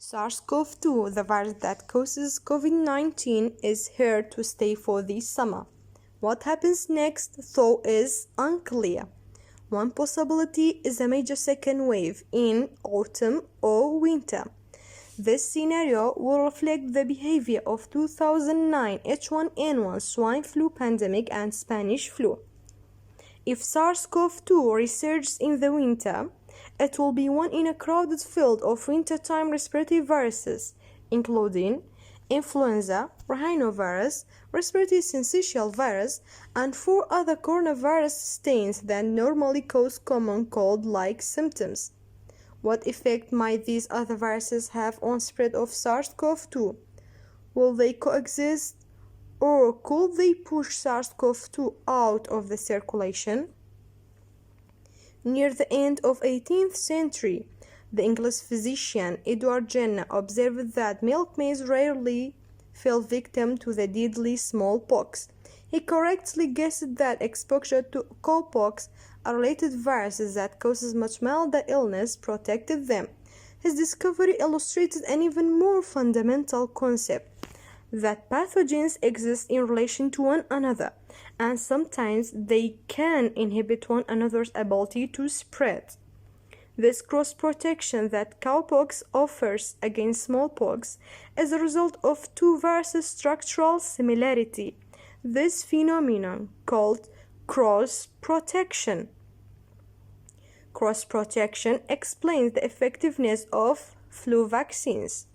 SARS-CoV-2, the virus that causes COVID-19, is here to stay for this summer. What happens next, though, is unclear. One possibility is a major second wave in autumn or winter. This scenario will reflect the behavior of 2009 H1N1 swine flu pandemic and Spanish flu. If SARS-CoV-2 resurges in the winter, it will be one in a crowded field of wintertime respiratory viruses, including influenza, rhinovirus, respiratory syncytial virus, and 4 other coronavirus strains that normally cause common cold-like symptoms. What effect might these other viruses have on spread of SARS-CoV-2? Will they coexist, or could they push SARS-CoV-2 out of the circulation? Near the end of 18th century, the English physician Edward Jenner observed that milkmaids rarely fell victim to the deadly smallpox. He correctly guessed that exposure to cowpox, a related virus that causes much milder illness, protected them. His discovery illustrated an even more fundamental concept, that pathogens exist in relation to one another, and sometimes they can inhibit one another's ability to spread. This cross-protection that cowpox offers against smallpox is a result of two viruses' structural similarity. This phenomenon, called cross-protection. Cross-protection explains the effectiveness of flu vaccines.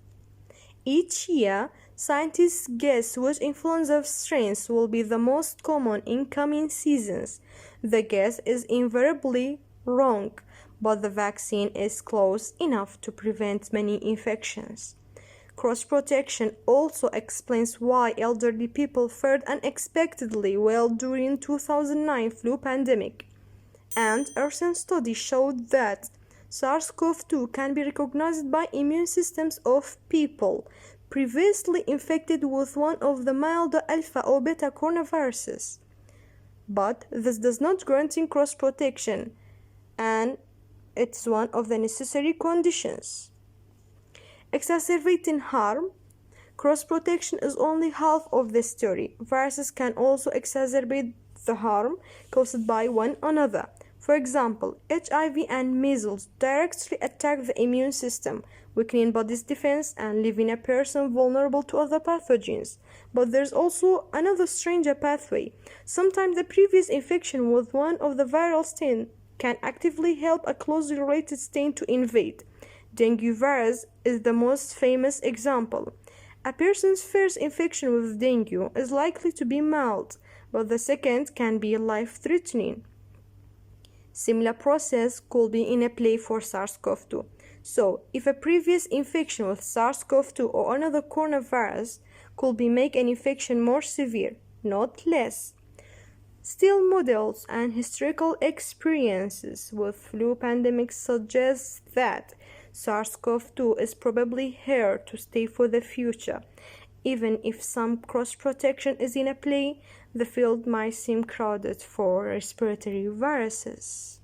Each year, scientists guess which influenza strains will be the most common in coming seasons. The guess is invariably wrong, but the vaccine is close enough to prevent many infections. Cross-protection also explains why elderly people fared unexpectedly well during 2009 flu pandemic. And a recent study showed that SARS-CoV-2 can be recognized by immune systems of people previously infected with one of the milder alpha or beta coronaviruses. But this does not guarantee cross-protection, and it's one of the necessary conditions. Exacerbating harm, cross-protection is only half of the story. Viruses can also exacerbate the harm caused by one another. For example, HIV and measles directly attack the immune system, weakening body's defense and leaving a person vulnerable to other pathogens. But there's also another stranger pathway. Sometimes the previous infection with one of the viral strains can actively help a closely related strain to invade. Dengue virus is the most famous example. A person's first infection with dengue is likely to be mild, but the second can be life-threatening. Similar process could be in play for SARS-CoV-2. So, if a previous infection with SARS-CoV-2 or another coronavirus could make an infection more severe, not less. Still, models and historical experiences with flu pandemics suggest that SARS-CoV-2 is probably here to stay for the future. Even if some cross-protection is in play, the field might seem crowded for respiratory viruses.